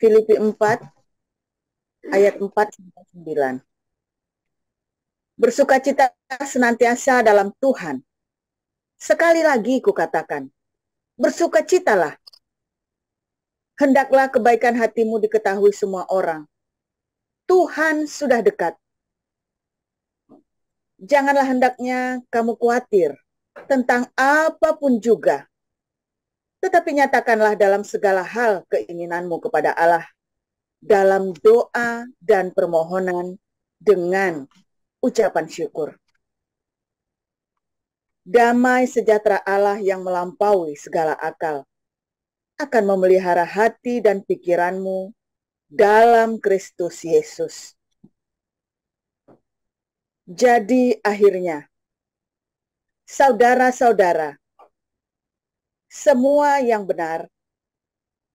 Filipi 4 ayat 4-9. Bersukacita senantiasa dalam Tuhan. Sekali lagi kukatakan, bersukacitalah. Hendaklah kebaikan hatimu diketahui semua orang. Tuhan sudah dekat. Janganlah hendaknya kamu khawatir tentang apapun juga. Tetapi nyatakanlah dalam segala hal keinginanmu kepada Allah dalam doa dan permohonan dengan ucapan syukur. Damai sejahtera Allah yang melampaui segala akal akan memelihara hati dan pikiranmu dalam Kristus Yesus. Jadi akhirnya, saudara-saudara, semua yang benar,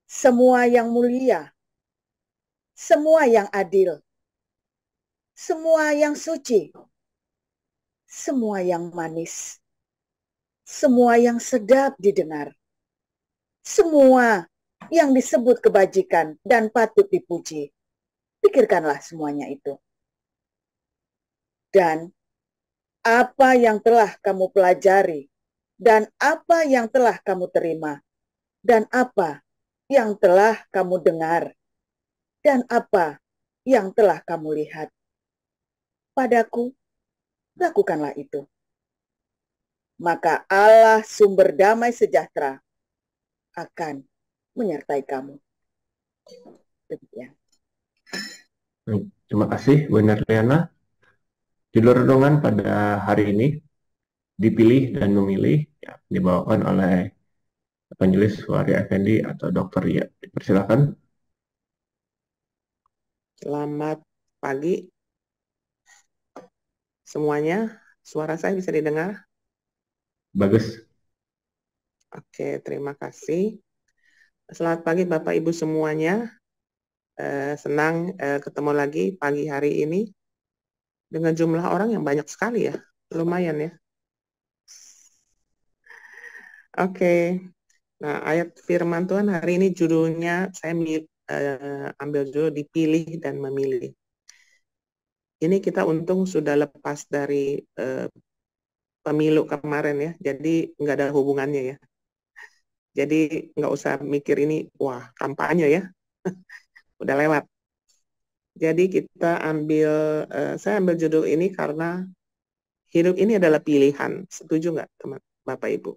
semua yang mulia, semua yang adil, semua yang suci, semua yang manis, semua yang sedap didengar, semua yang disebut kebajikan dan patut dipuji. Pikirkanlah semuanya itu. Dan apa yang telah kamu pelajari, dan apa yang telah kamu terima, dan apa yang telah kamu dengar, dan apa yang telah kamu lihat. Padaku, lakukanlah itu. Maka Allah sumber damai sejahtera akan menyertai kamu. Demikian. Terima kasih Bu Narliana. Judul renungan pada hari ini, dipilih dan memilih, ya, dibawakan oleh Evangelis Waria Effendi atau Dr. Ria. Persilakan. Selamat pagi semuanya. Suara saya bisa didengar? Bagus. Oke, terima kasih. Selamat pagi Bapak Ibu semuanya. Senang ketemu lagi pagi hari ini dengan jumlah orang yang banyak sekali ya. Lumayan ya. Oke. Nah, ayat firman Tuhan hari ini judulnya saya ambil judul dipilih dan memilih. Ini kita untung sudah lepas dari pemilu kemarin ya, jadi nggak ada hubungannya ya. Jadi nggak usah mikir ini, wah kampanye ya, udah lewat. Jadi saya ambil judul ini karena hidup ini adalah pilihan. Setuju nggak teman Bapak Ibu?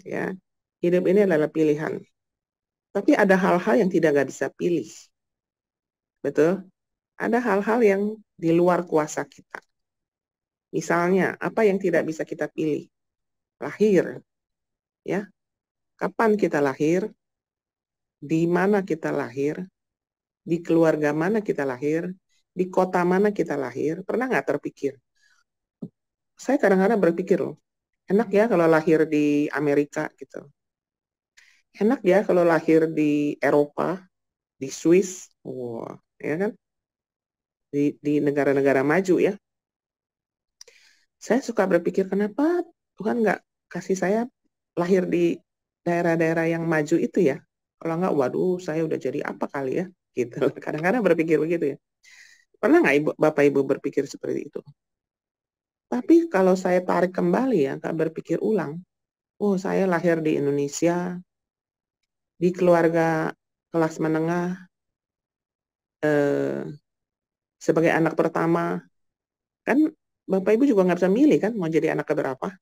Ya, hidup ini adalah pilihan. Tapi ada hal-hal yang nggak bisa pilih. Betul? Ada hal-hal yang di luar kuasa kita. Misalnya, apa yang tidak bisa kita pilih? Lahir. Ya, kapan kita lahir? Di mana kita lahir? Di keluarga mana kita lahir, di kota mana kita lahir, pernah nggak terpikir? Saya kadang-kadang berpikir loh, enak ya kalau lahir di Amerika gitu. Enak ya kalau lahir di Eropa, di Swiss, wah, ya kan? Di negara-negara maju ya. Saya suka berpikir kenapa Tuhan nggak kasih saya lahir di daerah-daerah yang maju itu ya. Kalau nggak, waduh, saya udah jadi apa kali ya? Gitu. Kadang-kadang berpikir begitu ya. Pernah nggak Bapak Ibu berpikir seperti itu? Tapi kalau saya tarik kembali ya, Kak, berpikir ulang, oh saya lahir di Indonesia, di keluarga kelas menengah, sebagai anak pertama, kan Bapak Ibu juga nggak bisa milih kan mau jadi anak keberapa.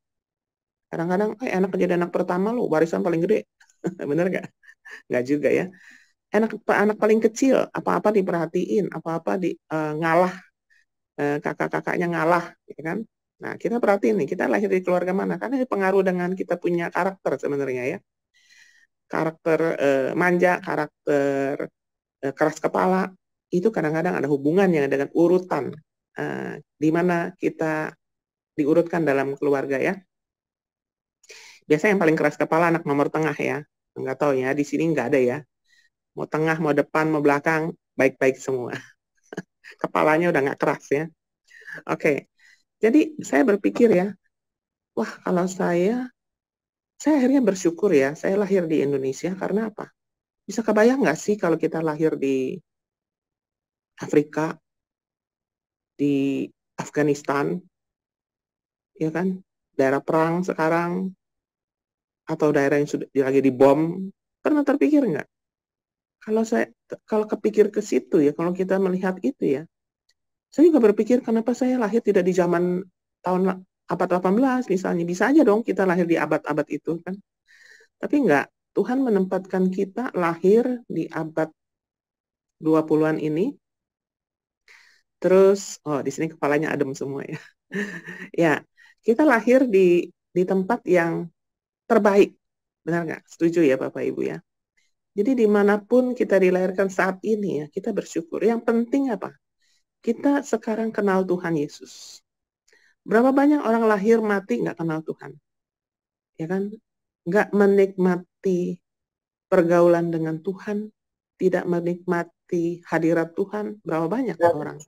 Kadang-kadang, anak jadi anak pertama lo warisan paling gede, bener nggak? Nggak juga ya. Anak paling kecil, apa-apa diperhatiin, apa-apa ngalah, kakak-kakaknya ngalah, ya kan? Nah, kita perhatiin nih, kita lahir di keluarga mana? Karena ini pengaruh dengan kita punya karakter sebenarnya ya. Karakter manja, karakter keras kepala, itu kadang-kadang ada hubungannya dengan urutan di mana kita diurutkan dalam keluarga ya. Biasanya yang paling keras kepala anak nomor tengah ya. Nggak tahu ya, di sini nggak ada ya. Mau tengah, mau depan, mau belakang, baik-baik semua. Kepalanya udah nggak keras ya. Oke, jadi saya berpikir ya, wah kalau saya akhirnya bersyukur ya, saya lahir di Indonesia karena apa? Bisa kebayang nggak sih kalau kita lahir di Afrika, di Afghanistan, ya kan? Daerah perang sekarang, atau daerah yang sudah lagi dibom, pernah terpikir nggak? Kalau kepikir ke situ ya, kalau kita melihat itu ya, saya juga berpikir kenapa saya lahir tidak di zaman tahun abad 18 misalnya. Bisa aja dong kita lahir di abad-abad itu kan. Tapi enggak, Tuhan menempatkan kita lahir di abad 20-an ini. Terus, di sini kepalanya adem semua ya. Ya, kita lahir di tempat yang terbaik. Benar nggak? Setuju ya Bapak Ibu ya? Jadi dimanapun kita dilahirkan saat ini ya, kita bersyukur. Yang penting apa? Kita sekarang kenal Tuhan Yesus. Berapa banyak orang lahir mati nggak kenal Tuhan? Ya kan? Nggak menikmati pergaulan dengan Tuhan, tidak menikmati hadirat Tuhan. Berapa banyak orang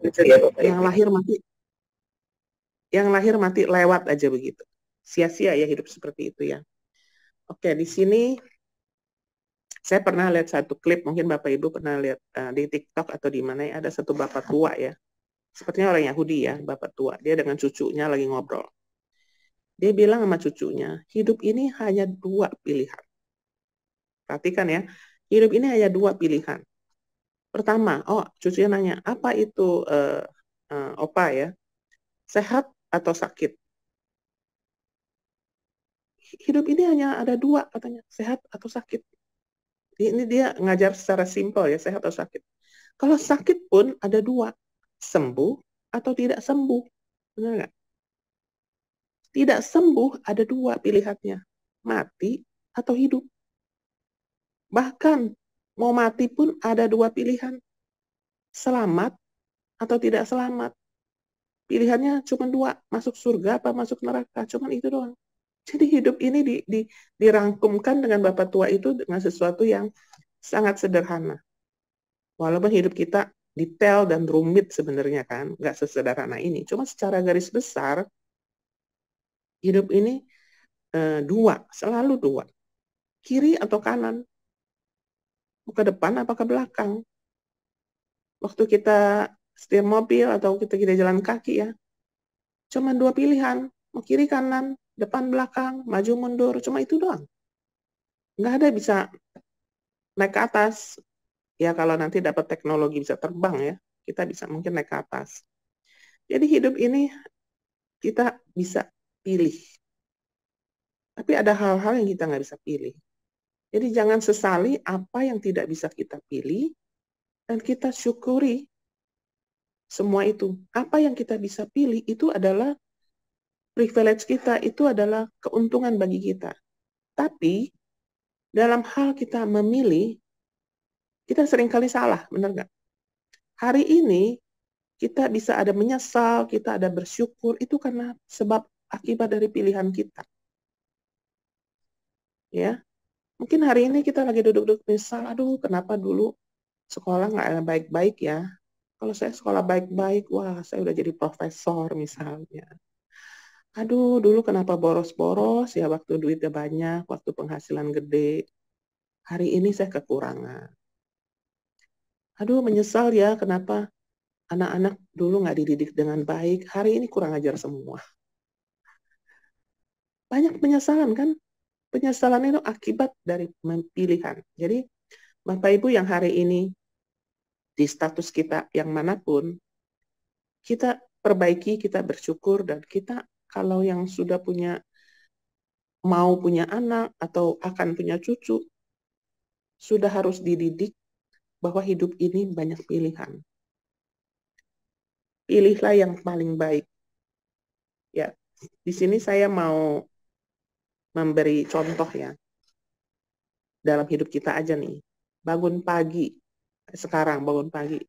yang lahir mati lewat aja begitu. Sia-sia ya hidup seperti itu ya. Oke, di sini saya pernah lihat satu klip, mungkin Bapak Ibu pernah lihat di TikTok atau di mana ya, ada satu bapak tua ya. Sepertinya orang Yahudi ya, bapak tua. Dia dengan cucunya lagi ngobrol. Dia bilang sama cucunya, hidup ini hanya 2 pilihan. Perhatikan ya, hidup ini hanya 2 pilihan. Pertama, cucunya nanya, apa itu opa ya? Sehat atau sakit? Hidup ini hanya ada 2 katanya, sehat atau sakit. Ini dia ngajar secara simpel ya, sehat atau sakit. Kalau sakit pun ada 2, sembuh atau tidak sembuh. Benar nggak? Tidak sembuh ada 2 pilihannya, mati atau hidup. Bahkan mau mati pun ada 2 pilihan, selamat atau tidak selamat. Pilihannya cuma 2, masuk surga apa masuk neraka, cuma itu doang. Jadi hidup ini dirangkumkan dengan bapak tua itu dengan sesuatu yang sangat sederhana. Walaupun hidup kita detail dan rumit sebenarnya kan, nggak sesederhana ini. Cuma secara garis besar, hidup ini 2, selalu 2. Kiri atau kanan, mau ke depan apa ke belakang. Waktu kita setir mobil atau kita jalan kaki ya, cuma 2 pilihan, mau kiri kanan, depan belakang, maju mundur, cuma itu doang. Nggak ada bisa naik ke atas. Ya kalau nanti dapat teknologi bisa terbang ya, kita bisa mungkin naik ke atas. Jadi hidup ini kita bisa pilih. Tapi ada hal-hal yang kita nggak bisa pilih. Jadi jangan sesali apa yang tidak bisa kita pilih, dan kita syukuri semua itu. Apa yang kita bisa pilih itu adalah privilege kita, itu adalah keuntungan bagi kita. Tapi dalam hal kita memilih, kita seringkali salah, benar nggak? Hari ini kita bisa ada menyesal, kita ada bersyukur, itu karena sebab akibat dari pilihan kita. Ya, mungkin hari ini kita lagi duduk-duduk menyesal, aduh kenapa dulu sekolah nggak baik-baik ya. Kalau saya sekolah baik-baik, wah saya udah jadi profesor misalnya. Aduh, dulu kenapa boros-boros ya waktu duitnya banyak, waktu penghasilan gede. Hari ini saya kekurangan. Aduh, menyesal ya kenapa anak-anak dulu nggak dididik dengan baik. Hari ini kurang ajar semua. Banyak penyesalan kan? Penyesalan itu akibat dari pilihan. Jadi, Bapak Ibu yang hari ini di status kita yang manapun, kita perbaiki, kita bersyukur, dan kita kalau yang sudah mau punya anak atau akan punya cucu, sudah harus dididik bahwa hidup ini banyak pilihan. Pilihlah yang paling baik. Ya, di sini saya mau memberi contoh ya. Dalam hidup kita aja nih. Bangun pagi. Sekarang bangun pagi.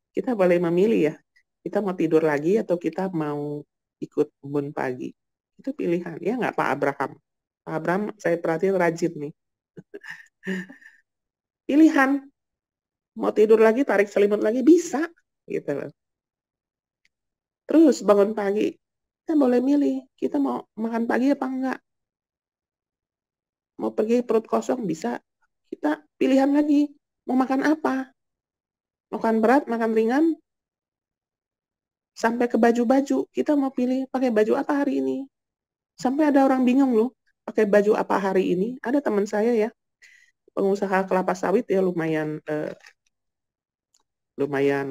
Kita boleh memilih ya. Kita mau tidur lagi atau kita mau ikut bangun pagi. Itu pilihan. Ya nggak Pak Abraham? Pak Abraham saya perhatiin rajin nih. Pilihan. Mau tidur lagi, tarik selimut lagi, bisa. Gitu loh. Terus bangun pagi. Kita boleh milih. Kita mau makan pagi apa enggak. Mau pergi perut kosong bisa. kita pilihan lagi, mau makan apa? Makan berat, makan ringan, sampai ke baju-baju. Kita mau pilih pakai baju apa hari ini. Sampai ada orang bingung loh, pakai baju apa hari ini. Ada teman saya ya, pengusaha kelapa sawit ya, lumayan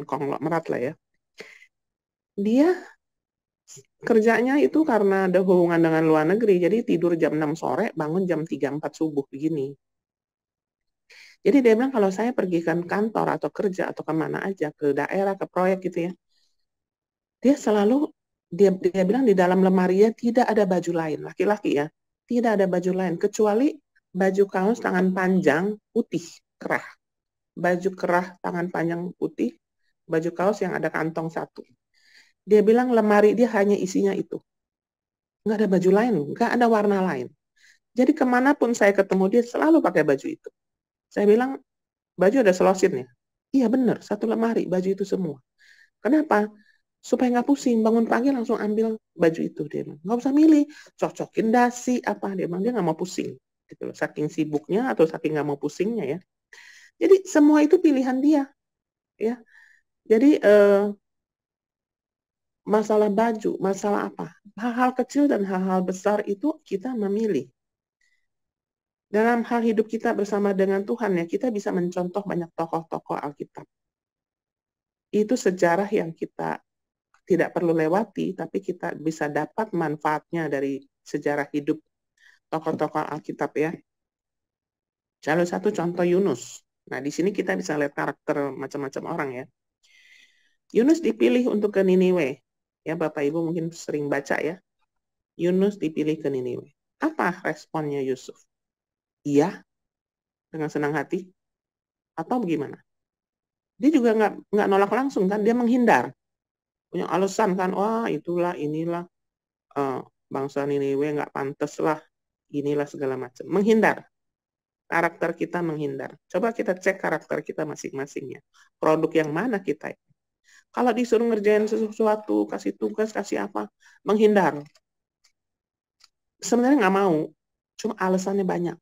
konglomerat lah ya. Dia kerjanya itu karena ada hubungan dengan luar negeri, jadi tidur jam 6 sore, bangun jam 3-4 subuh begini. Jadi dia bilang kalau saya pergi ke kantor atau kerja atau kemana aja, ke daerah, ke proyek gitu ya, dia selalu, dia bilang di dalam lemarinya tidak ada baju lain, laki-laki ya, tidak ada baju lain, kecuali baju kaos tangan panjang putih, kerah. Baju kerah tangan panjang putih, baju kaos yang ada kantong satu. Dia bilang lemari dia hanya isinya itu. Nggak ada baju lain, nggak ada warna lain. Jadi kemanapun saya ketemu dia selalu pakai baju itu. Saya bilang, baju ada selositnya. Iya benar, satu lemari, baju itu semua. Kenapa? Supaya nggak pusing, bangun pagi langsung ambil baju itu. Dia bilang, nggak usah milih, cocokin dasi, apa. Dia bilang, dia nggak mau pusing. Gitu. Saking sibuknya atau saking nggak mau pusingnya ya. Jadi semua itu pilihan dia. Ya. Jadi masalah baju, masalah apa? Hal-hal kecil dan hal-hal besar itu kita memilih. Dalam hal hidup kita bersama dengan Tuhan ya, kita bisa mencontoh banyak tokoh-tokoh Alkitab. Itu sejarah yang kita tidak perlu lewati, tapi kita bisa dapat manfaatnya dari sejarah hidup tokoh-tokoh Alkitab ya. Salah satu contoh Yunus. Nah, di sini kita bisa lihat karakter macam-macam orang ya. Yunus dipilih untuk ke Niniwe. Ya, Bapak Ibu mungkin sering baca ya. Yunus dipilih ke Niniwe. Apa responnya Yusuf? Iya, dengan senang hati? Atau bagaimana? Dia juga nggak nolak langsung kan, dia menghindar. Punya alasan kan, wah itulah, inilah, bangsa Niniwe nggak pantas lah, inilah segala macam. Menghindar. Karakter kita menghindar. Coba kita cek karakter kita masing-masingnya. Produk yang mana kita? Kalau disuruh ngerjain sesuatu, kasih tugas, kasih apa, menghindar. Sebenarnya nggak mau, cuma alasannya banyak.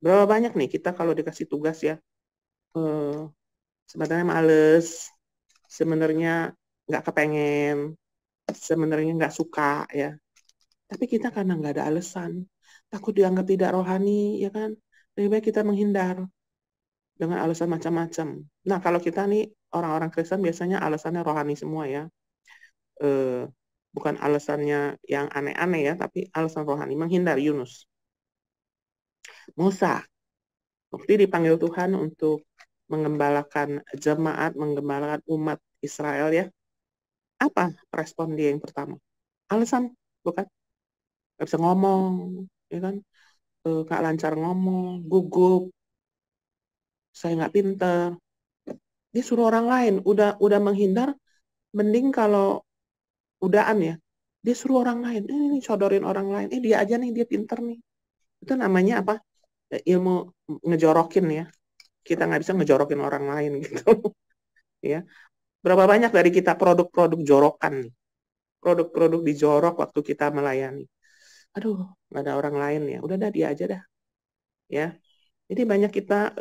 Berapa banyak nih kita kalau dikasih tugas ya, sebenarnya males, sebenarnya nggak kepengen, sebenarnya nggak suka ya. Tapi kita karena nggak ada alasan, takut dianggap tidak rohani, ya kan? Lebih baik kita menghindar dengan alasan macam-macam. Nah, kalau kita nih orang-orang Kristen biasanya alasannya rohani semua ya. Bukan alasannya yang aneh-aneh ya, tapi alasan rohani. Menghindar Yunus. Musa, waktu dipanggil Tuhan untuk mengembalakan jemaat, mengembalakan umat Israel ya. Apa respon dia yang pertama? Alasan, bukan? Gak bisa ngomong, ya kan? Gak lancar ngomong, gugup, saya nggak pinter. Dia suruh orang lain, udah menghindar, mending kalau udahan ya, dia suruh orang lain, ini sodorin orang lain, dia aja nih, dia pinter nih. Itu namanya apa? Ilmu ngejorokin ya. Kita nggak bisa ngejorokin orang lain gitu. Ya. Berapa banyak dari kita produk-produk jorokan nih. Produk-produk dijorok waktu kita melayani. Aduh, nggak ada orang lain ya. Udah dah, dia aja dah. Ya. Jadi banyak kita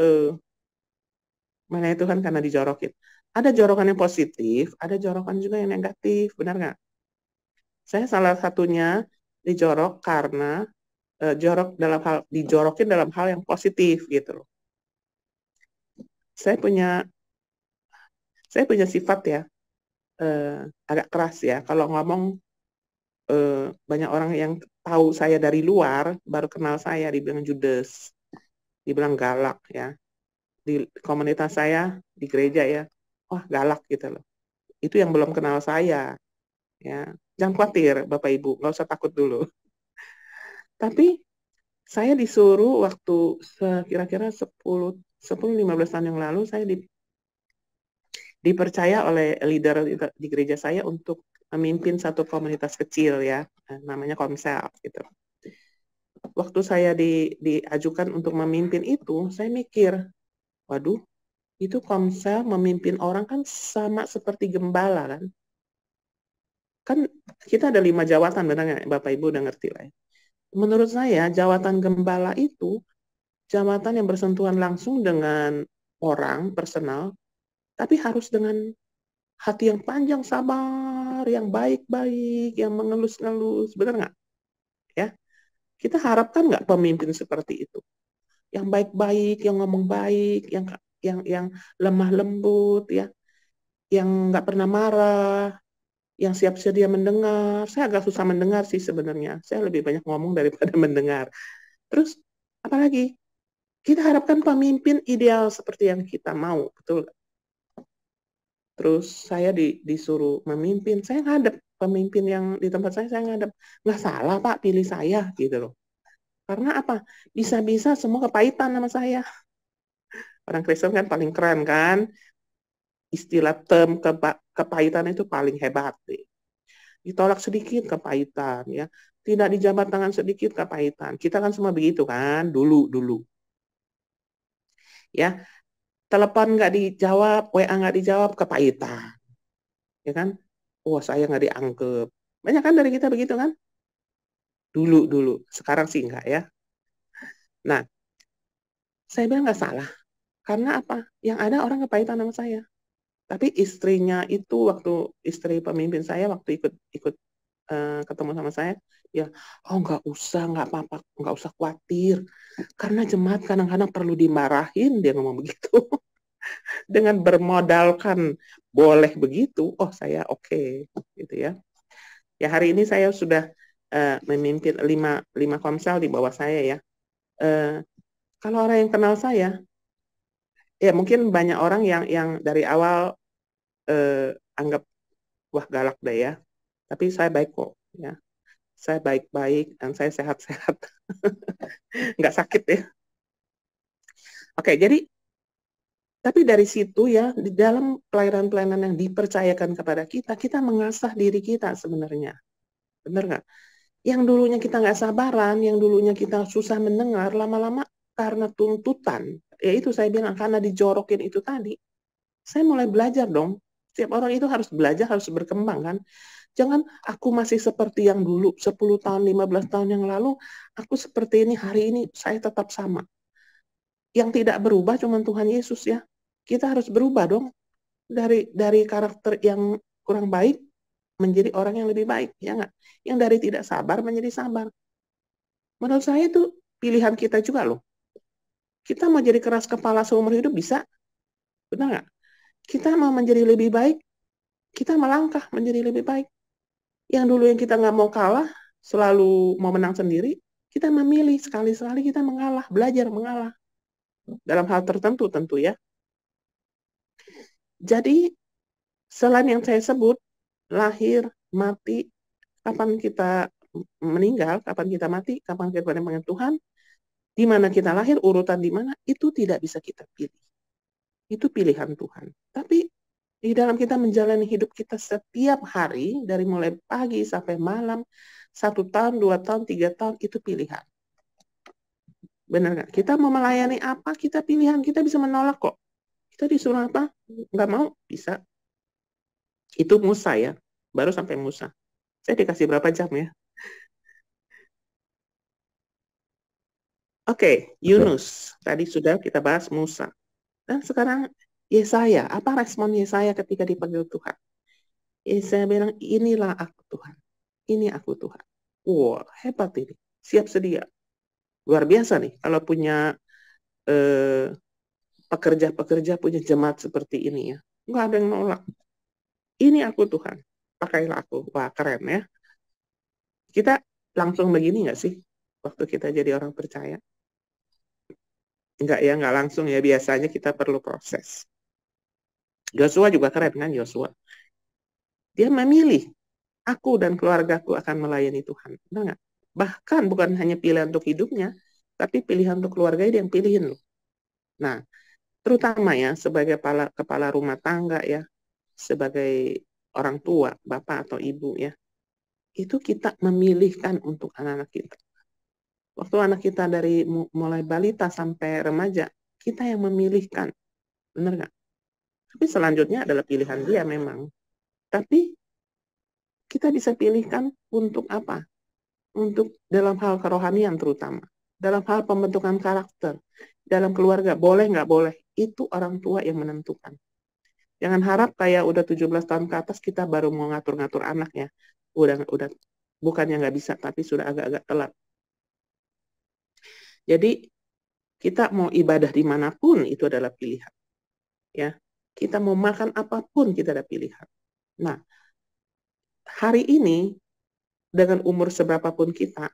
melayani Tuhan karena dijorokin. Ada jorokan yang positif, ada jorokan juga yang negatif, benar nggak? Saya salah satunya dijorok karena dijorokin dalam hal yang positif gitu loh. Saya punya sifat ya, agak keras ya. Kalau ngomong banyak orang yang tahu saya dari luar, baru kenal saya, dibilang judes, dibilang galak ya. Di komunitas saya, di gereja ya, wah galak gitu loh. Itu yang belum kenal saya. Ya, jangan khawatir Bapak Ibu, nggak usah takut dulu. Tapi saya disuruh waktu kira-kira 10-15 tahun yang lalu, saya dipercaya oleh leader di gereja saya untuk memimpin satu komunitas kecil ya, namanya Komsel gitu. Waktu saya diajukan untuk memimpin itu, saya mikir, waduh, itu Komsel memimpin orang kan sama seperti gembala kan. Kan kita ada 5 jawatan, benar nggak? Bapak Ibu udah ngerti lah ya. Menurut saya, jawatan gembala itu jabatan yang bersentuhan langsung dengan orang, personal, tapi harus dengan hati yang panjang, sabar, yang baik-baik, yang mengelus-ngelus, benar nggak? Ya, kita harapkan nggak pemimpin seperti itu, yang baik-baik, yang ngomong baik, yang lemah lembut, ya, yang nggak pernah marah, yang siap sedia mendengar. Saya agak susah mendengar sih sebenarnya. Saya lebih banyak ngomong daripada mendengar. Terus, apalagi? Kita harapkan pemimpin ideal seperti yang kita mau, betul? Terus saya disuruh memimpin, saya ngadep pemimpin yang di tempat saya ngadep. Nggak salah Pak, pilih saya, gitu loh. Karena apa? Bisa-bisa semua kepahitan sama saya. Orang Kristen kan paling keren kan? Istilah term kepahitan itu paling hebat. Ditolak sedikit kepahitan, ya. Tidak dijabat tangan sedikit kepahitan. Kita kan semua begitu kan, dulu. Ya, telepon nggak dijawab, WA nggak dijawab, kepahitan. Ya kan? Wah, saya nggak dianggap. Banyak kan dari kita begitu kan? Dulu. Sekarang sih enggak ya. Nah, saya bilang nggak salah. Karena apa? Yang ada orang kepahitan sama saya. Tapi istrinya itu, waktu istri pemimpin saya, waktu ikut ketemu sama saya, ya, oh nggak usah, nggak apa-apa, nggak usah khawatir. Karena jemaat kadang-kadang perlu dimarahin, dia ngomong begitu. Dengan bermodalkan boleh begitu, oh saya oke, gitu ya. Ya, hari ini saya sudah memimpin 5 komsel di bawah saya ya. Kalau orang yang kenal saya, ya mungkin banyak orang yang dari awal anggap wah galak deh ya. Tapi saya baik kok ya. Saya baik-baik dan saya sehat-sehat. Nggak sakit ya. Oke, jadi tapi dari situ ya, di dalam pelayanan-pelayanan yang dipercayakan kepada kita, kita mengasah diri kita sebenarnya. Benar nggak? Yang dulunya kita nggak sabaran, yang dulunya kita susah mendengar, lama-lama karena tuntutan, yaitu saya bilang karena dijorokin itu tadi, saya mulai belajar dong. Setiap orang itu harus belajar, harus berkembang kan. Jangan aku masih seperti yang dulu, 10 tahun, 15 tahun yang lalu, aku seperti ini, hari ini saya tetap sama. Yang tidak berubah cuma Tuhan Yesus ya. Kita harus berubah dong. Dari karakter yang kurang baik, menjadi orang yang lebih baik, ya nggak? Yang dari tidak sabar menjadi sabar. Menurut saya itu pilihan kita juga loh. Kita mau jadi keras kepala seumur hidup bisa, benar nggak? Kita mau menjadi lebih baik, kita melangkah menjadi lebih baik. Yang dulu yang kita nggak mau kalah, selalu mau menang sendiri, kita memilih sekali-sekali kita mengalah, belajar mengalah. Dalam hal tertentu tentu ya. Jadi, selain yang saya sebut, lahir, mati, kapan kita meninggal, kapan kita mati, kapan kita panggil Tuhan, di mana kita lahir, urutan di mana, itu tidak bisa kita pilih. Itu pilihan Tuhan. Tapi di dalam kita menjalani hidup kita setiap hari, dari mulai pagi sampai malam, 1 tahun, 2 tahun, 3 tahun, itu pilihan. Benar nggak? Kita mau melayani apa, kita pilihan. Kita bisa menolak kok. Kita disuruh apa? Nggak mau, bisa. Itu Musa ya. Baru sampai Musa. Saya dikasih berapa jam ya? Oke, Yunus. Tadi sudah kita bahas Musa. Dan sekarang Yesaya. Apa respon Yesaya ketika dipanggil Tuhan? Yesaya bilang, inilah aku Tuhan. Ini aku Tuhan. Wah, hebat ini. Siap sedia. Luar biasa nih. Kalau punya pekerja-pekerja, punya jemaat seperti ini ya. Nggak ada yang nolak. Ini aku Tuhan. Pakailah aku. Wah, keren ya. Kita langsung begini nggak sih? Waktu kita jadi orang percaya? Enggak ya, nggak langsung ya. Biasanya kita perlu proses. Yosua juga keren kan, Yosua. Dia memilih, aku dan keluargaku akan melayani Tuhan. Benar nggak? Bahkan bukan hanya pilihan untuk hidupnya, tapi pilihan untuk keluarganya dia yang pilihin loh. Nah, terutama ya sebagai kepala rumah tangga ya, sebagai orang tua, bapak atau ibu ya, itu kita memilihkan untuk anak-anak kita. Waktu anak kita dari mulai balita sampai remaja, kita yang memilihkan. Benar nggak? Tapi selanjutnya adalah pilihan dia memang. Tapi kita bisa pilihkan untuk apa? Untuk dalam hal kerohanian terutama. dalam hal pembentukan karakter, dalam keluarga, boleh nggak boleh, itu orang tua yang menentukan. Jangan harap kayak udah 17 tahun ke atas kita baru mau ngatur-ngatur anaknya. Udah bukannya nggak bisa, tapi sudah agak-agak telat. Jadi kita mau ibadah dimanapun itu adalah pilihan. Ya, kita mau makan apapun kita ada pilihan. Nah, hari ini dengan umur seberapapun kita,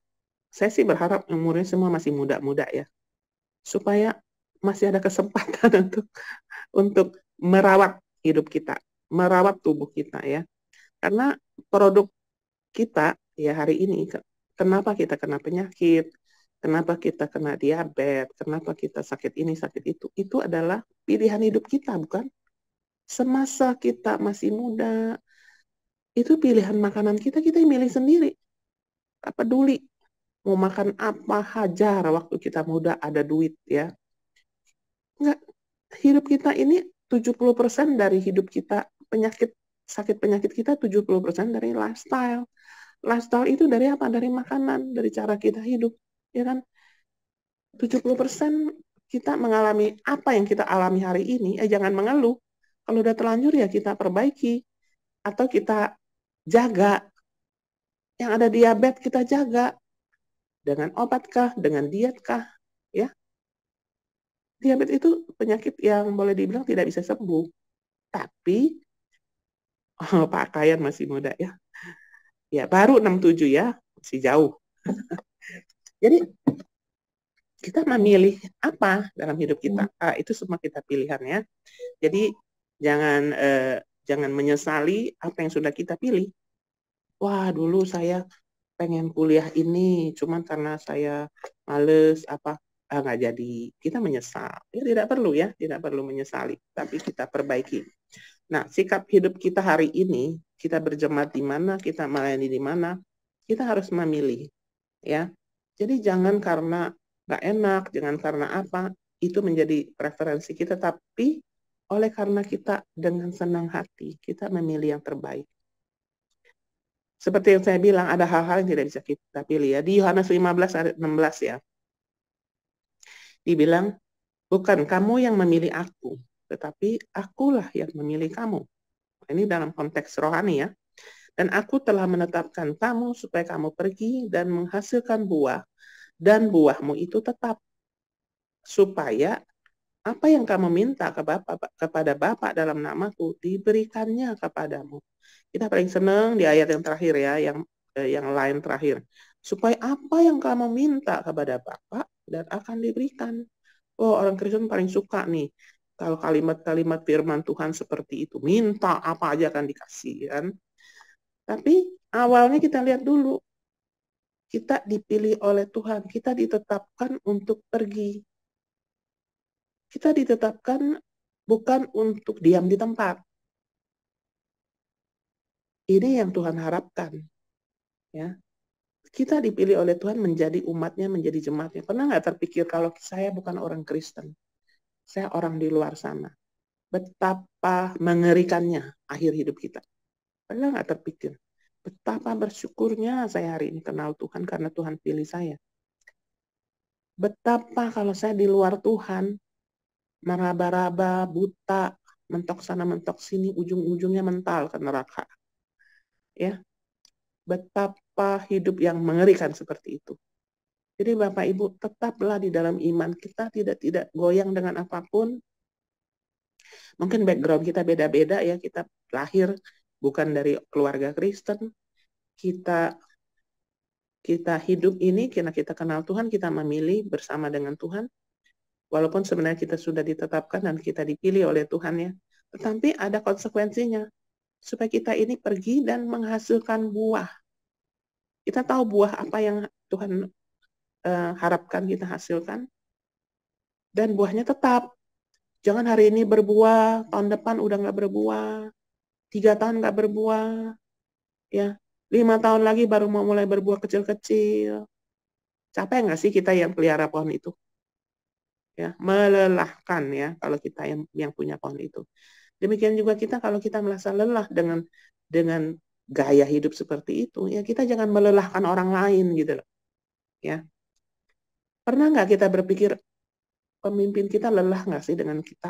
saya sih berharap umurnya semua masih muda-muda ya, supaya masih ada kesempatan untuk merawat hidup kita, merawat tubuh kita ya. Karena produk kita ya hari ini, kenapa kita kena penyakit, kenapa kita kena diabetes, kenapa kita sakit ini, sakit itu adalah pilihan hidup kita, bukan? Semasa kita masih muda, itu pilihan makanan kita milih sendiri. Tak peduli mau makan apa, hajar waktu kita muda ada duit ya. Enggak, hidup kita ini 70% dari hidup kita, sakit penyakit kita 70% dari lifestyle. Lifestyle itu dari apa? Dari makanan, dari cara kita hidup, ya kan? 70% kita mengalami apa yang kita alami hari ini, jangan mengeluh. Kalau udah terlanjur ya kita perbaiki, atau kita jaga. Yang ada diabetes kita jaga. Dengan obat kah? Dengan diet kah? Ya. Diabetes itu penyakit yang boleh dibilang tidak bisa sembuh. Tapi, Pak Kayan masih muda ya. Ya, baru 67 ya, masih jauh. Jadi, kita memilih apa dalam hidup kita? Itu semua kita pilihan ya. Jadi, jangan menyesali apa yang sudah kita pilih. Wah, dulu saya pengen kuliah ini, cuman karena saya males, nggak jadi. Kita menyesal. Ya, tidak perlu menyesali, tapi kita perbaiki. Nah, sikap hidup kita hari ini, kita berjemaat di mana, kita melayani di mana, kita harus memilih, ya. Jadi jangan karena nggak enak, jangan karena apa, itu menjadi preferensi kita, tapi oleh karena kita dengan senang hati, kita memilih yang terbaik. Seperti yang saya bilang, ada hal-hal yang tidak bisa kita pilih ya. Di Yohanes 15 ayat 16 ya, dibilang, bukan kamu yang memilih aku, tetapi akulah yang memilih kamu. Ini dalam konteks rohani ya. Dan aku telah menetapkan kamu supaya kamu pergi dan menghasilkan buah, dan buahmu itu tetap. Supaya apa yang kamu minta kepada Bapa dalam namaku, diberikannya kepadamu. Kita paling senang di ayat yang terakhir ya, yang lain terakhir. Supaya apa yang kamu minta kepada Bapa dan akan diberikan. Oh, orang Kristen paling suka nih kalau kalimat-kalimat firman Tuhan seperti itu. Minta apa aja akan dikasih kan. Tapi awalnya kita lihat dulu. Kita dipilih oleh Tuhan. Kita ditetapkan untuk pergi. Kita ditetapkan bukan untuk diam di tempat. Ini yang Tuhan harapkan. Ya. Kita dipilih oleh Tuhan menjadi umatnya, menjadi jemaatnya. Pernah nggak terpikir kalau saya bukan orang Kristen? Saya orang di luar sana. Betapa mengerikannya akhir hidup kita. Pernah nggak terpikir? Betapa bersyukurnya saya hari ini kenal Tuhan karena Tuhan pilih saya. Betapa kalau saya di luar Tuhan, meraba-raba, buta, mentok sana, mentok sini, ujung-ujungnya mental ke neraka. Ya, betapa hidup yang mengerikan seperti itu. Jadi Bapak Ibu, tetaplah di dalam iman kita, tidak goyang dengan apapun. Mungkin background kita beda-beda ya, kita lahir bukan dari keluarga Kristen. Kita hidup ini, karena kita kenal Tuhan, kita memilih bersama dengan Tuhan. Walaupun sebenarnya kita sudah ditetapkan dan kita dipilih oleh Tuhan ya. Tetapi ada konsekuensinya. Supaya kita ini pergi dan menghasilkan buah. Kita tahu buah apa yang Tuhan harapkan kita hasilkan. Dan buahnya tetap. Jangan hari ini berbuah, tahun depan udah nggak berbuah. 3 tahun nggak berbuah. Ya, 5 tahun lagi baru mau mulai berbuah kecil-kecil. Capek nggak sih kita yang pelihara pohon itu? Ya, melelahkan ya kalau kita yang punya pohon itu. Demikian juga kita kalau kita merasa lelah dengan gaya hidup seperti itu, ya kita jangan melelahkan orang lain gitu loh. Ya. Pernah nggak kita berpikir, pemimpin kita lelah nggak sih dengan kita?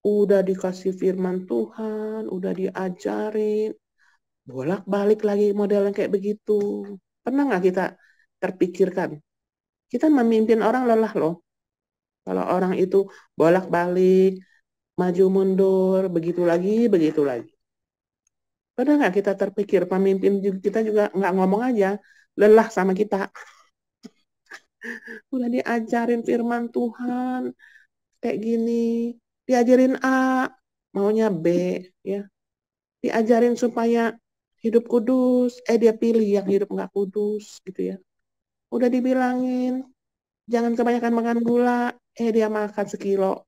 Udah dikasih firman Tuhan, udah diajarin, bolak-balik lagi model yang kayak begitu. Pernah nggak kita terpikirkan, kita memimpin orang lelah loh. Kalau orang itu bolak-balik, maju mundur, begitu lagi, begitu lagi. Pernah nggak kita terpikir, pemimpin kita juga nggak ngomong aja, lelah sama kita. Udah diajarin firman Tuhan, kayak gini, diajarin A, maunya B, ya. Diajarin supaya hidup kudus, dia pilih yang hidup nggak kudus, gitu ya. Udah dibilangin, jangan kebanyakan makan gula, dia makan sekilo.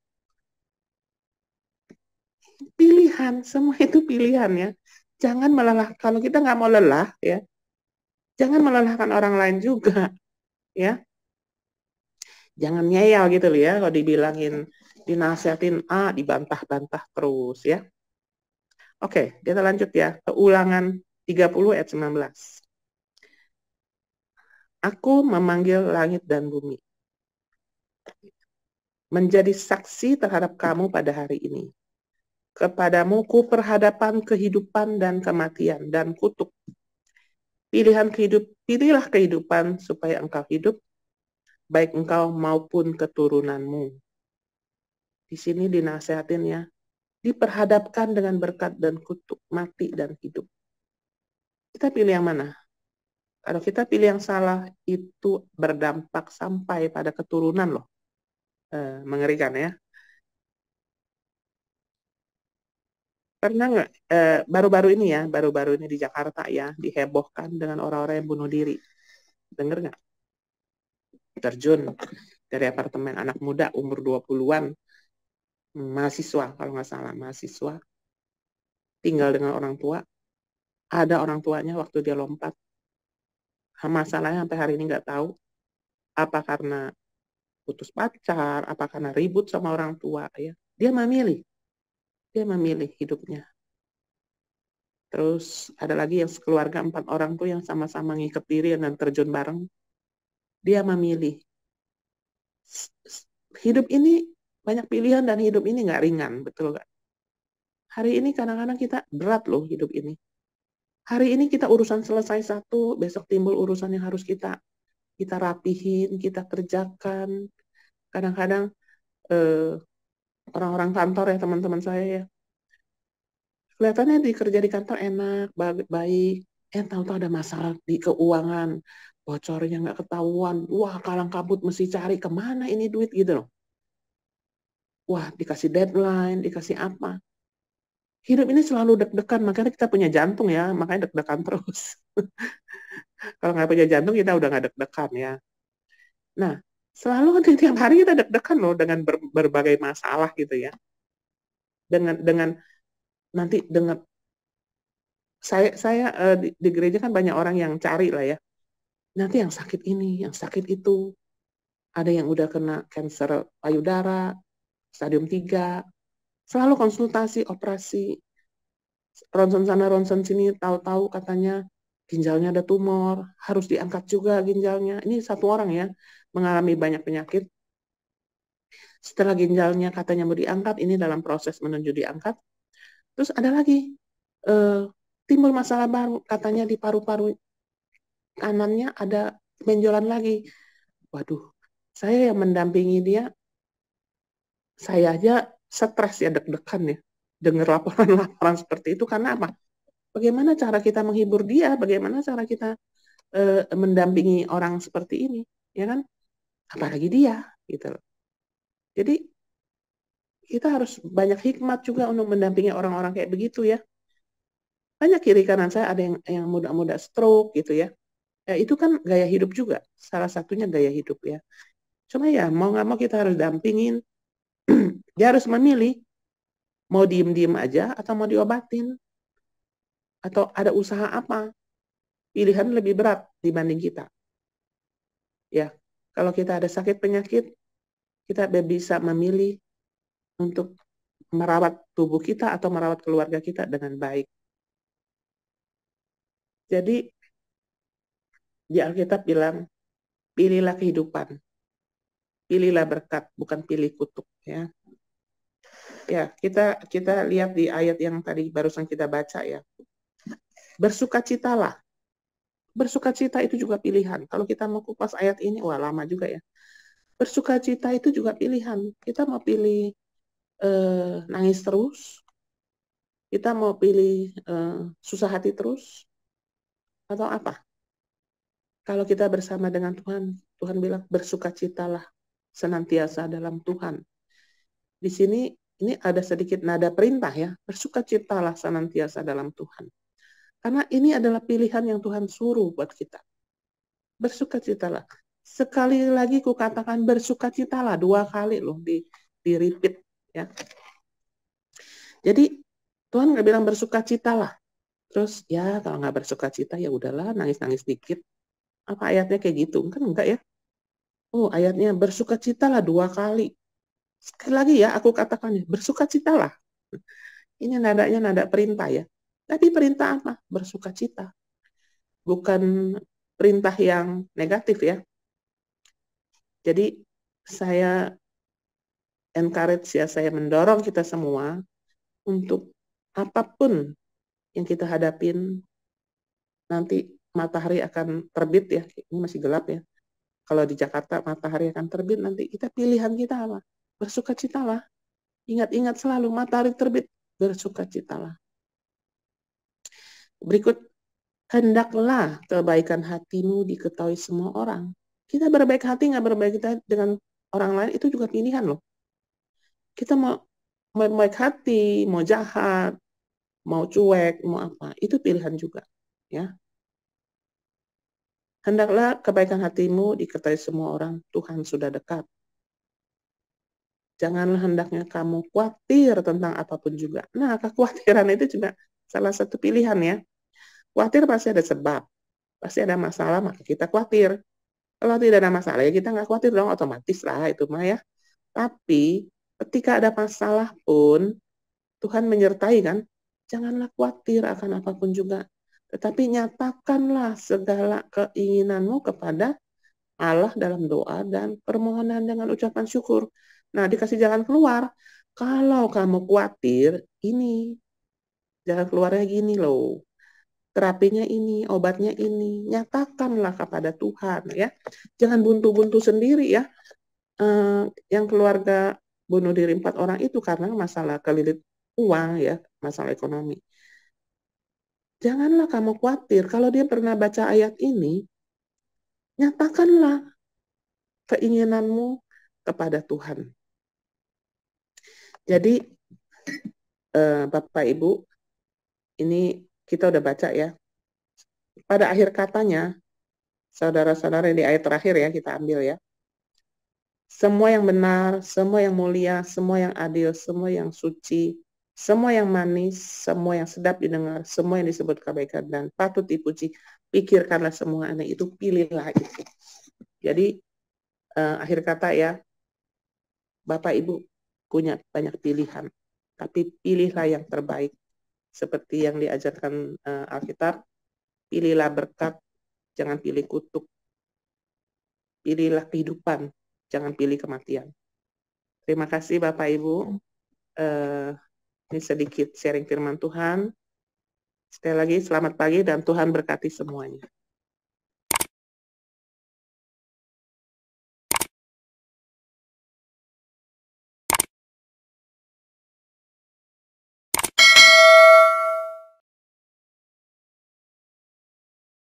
Pilihan, semua itu pilihan ya. Jangan melelah, kalau kita nggak mau lelah ya, jangan melelahkan orang lain juga, ya. Jangan ngeyel gitu loh ya, kalau dibilangin, dinasihatin A, dibantah-bantah terus ya. Oke, kita lanjut ya, ke Ulangan 30 ayat 19. Aku memanggil langit dan bumi, menjadi saksi terhadap kamu pada hari ini. Kepadamu ku perhadapan kehidupan dan kematian, dan kutuk. Pilihlah kehidupan supaya engkau hidup, baik engkau maupun keturunanmu. Di sini dinasehatin ya, diperhadapkan dengan berkat dan kutuk, mati dan hidup. Kita pilih yang mana? Kalau kita pilih yang salah, itu berdampak sampai pada keturunan loh. Mengerikan ya. Pernah nggak, baru-baru ini di Jakarta ya, dihebohkan dengan orang-orang yang bunuh diri. Dengar nggak? Terjun dari apartemen, anak muda umur 20-an, mahasiswa kalau nggak salah, mahasiswa, tinggal dengan orang tua, ada orang tuanya waktu dia lompat. Masalahnya sampai hari ini nggak tahu, apa karena putus pacar, apa karena ribut sama orang tua ya. Dia memilih hidupnya. Terus ada lagi yang sekeluarga 4 orang tuh yang sama-sama ngikat diri dan terjun bareng. Dia memilih. Hidup ini banyak pilihan dan hidup ini nggak ringan, betul nggak? Hari ini kadang-kadang kita berat loh hidup ini. Hari ini kita urusan selesai satu, besok timbul urusan yang harus kita rapihin, kita kerjakan. Kadang-kadang orang-orang kantor ya, teman-teman saya ya, kelihatannya kerja di kantor enak, baik, tahu-tahu ada masalah di keuangan, bocornya nggak ketahuan, wah kalang kabut mesti cari kemana ini duit gitu loh. Wah dikasih deadline, dikasih apa. Hidup ini selalu deg-degan, makanya kita punya jantung ya, makanya deg-degan terus. Kalau nggak punya jantung kita udah nggak deg-degan ya. Nah, selalu tiap hari kita deg-degan loh dengan berbagai masalah gitu ya. Dengan nanti dengan saya di gereja kan banyak orang yang cari lah ya. Nanti yang sakit ini, yang sakit itu. Ada yang udah kena kanker payudara, stadium 3. Selalu konsultasi, operasi. Ronsen sana, ronsen sini, tahu-tahu katanya ginjalnya ada tumor, harus diangkat juga ginjalnya. Ini satu orang ya, mengalami banyak penyakit. Setelah ginjalnya katanya mau diangkat, ini dalam proses menuju diangkat. Terus ada lagi, timbul masalah baru, katanya di paru-paru kanannya ada benjolan lagi. Waduh, saya yang mendampingi dia, saya aja stres ya, deg-degan ya, dengar laporan-laporan seperti itu. Karena apa? Bagaimana cara kita menghibur dia? Bagaimana cara kita mendampingi orang seperti ini? Ya kan? Apalagi dia, gitu. Jadi kita harus banyak hikmat juga untuk mendampingi orang-orang kayak begitu ya. Banyak kiri kanan saya ada yang muda-muda stroke gitu ya. Itu kan gaya hidup juga. Salah satunya gaya hidup ya. Cuma ya mau nggak mau kita harus dampingin. Dia harus memilih mau diem-diem aja atau mau diobatin. Atau ada usaha apa. Pilihan lebih berat dibanding kita. Ya, kalau kita ada sakit penyakit, kita bisa memilih untuk merawat tubuh kita atau merawat keluarga kita dengan baik. Jadi di Alkitab bilang, pilihlah kehidupan, pilihlah berkat, bukan pilih kutuk, ya. Ya, kita lihat di ayat yang tadi barusan kita baca ya. Bersukacitalah. Bersukacita itu juga pilihan. Kalau kita mau kupas ayat ini, wah lama juga ya. Bersukacita itu juga pilihan. Kita mau pilih nangis terus, kita mau pilih susah hati terus, atau apa? Kalau kita bersama dengan Tuhan, Tuhan bilang bersukacitalah senantiasa dalam Tuhan. Di sini ini ada sedikit nada perintah ya, bersukacitalah senantiasa dalam Tuhan. Karena ini adalah pilihan yang Tuhan suruh buat kita. Bersukacitalah. Sekali lagi ku katakan bersukacitalah, 2 kali loh di repeat ya. Jadi Tuhan nggak bilang bersukacitalah. Terus ya kalau nggak bersukacita ya udahlah, nangis-nangis dikit. Apa ayatnya kayak gitu? Kan enggak ya. Oh, ayatnya bersukacitalah 2 kali. Sekali lagi ya aku katakan ya, bersukacitalah. Ini nadanya nada perintah ya. Tapi perintah apa? Bersukacita. Bukan perintah yang negatif ya. Jadi saya encourage ya, saya mendorong kita semua untuk apapun yang kita hadapin, nanti matahari akan terbit ya. Ini masih gelap ya. Kalau di Jakarta matahari akan terbit, nanti kita pilihan kita apa? Bersukacitalah. Ingat-ingat selalu matahari terbit, bersukacitalah. Berikut, hendaklah kebaikan hatimu diketahui semua orang. Kita berbaik hati, nggak berbaik hati dengan orang lain, itu juga pilihan loh. Kita mau baik hati, mau jahat, mau cuek, mau apa, itu pilihan juga. Ya. Hendaklah kebaikan hatimu diketahui semua orang, Tuhan sudah dekat. Janganlah hendaknya kamu khawatir tentang apapun juga. Nah, kekhawatiran itu juga salah satu pilihan ya. Khawatir pasti ada sebab. Pasti ada masalah, maka kita khawatir. Kalau tidak ada masalah, ya kita nggak khawatir dong, otomatis lah itu mah ya. Tapi ketika ada masalah pun, Tuhan menyertai kan. Janganlah khawatir akan apapun juga. Tetapi nyatakanlah segala keinginanmu kepada Allah dalam doa dan permohonan dengan ucapan syukur. Nah, dikasih jalan keluar. Kalau kamu khawatir, ini jalan keluarnya gini loh. Terapinya ini, obatnya ini. Nyatakanlah kepada Tuhan ya. Jangan buntu-buntu sendiri ya. Yang keluarga bunuh diri 4 orang itu karena masalah kelilit uang ya, masalah ekonomi. Janganlah kamu khawatir. Kalau dia pernah baca ayat ini, nyatakanlah keinginanmu kepada Tuhan. Jadi Bapak Ibu, ini kita udah baca ya. Pada akhir katanya, saudara-saudara di ayat terakhir ya, kita ambil ya. Semua yang benar, semua yang mulia, semua yang adil, semua yang suci, semua yang manis, semua yang sedap didengar, semua yang disebut kebaikan dan patut dipuji, pikirkanlah semua itu, pilihlah itu. Jadi akhir kata ya, Bapak Ibu punya banyak pilihan, tapi pilihlah yang terbaik. Seperti yang diajarkan Alkitab, pilihlah berkat, jangan pilih kutuk. Pilihlah kehidupan, jangan pilih kematian. Terima kasih Bapak Ibu. Ini sedikit sharing firman Tuhan. Sekali lagi selamat pagi dan Tuhan berkati semuanya.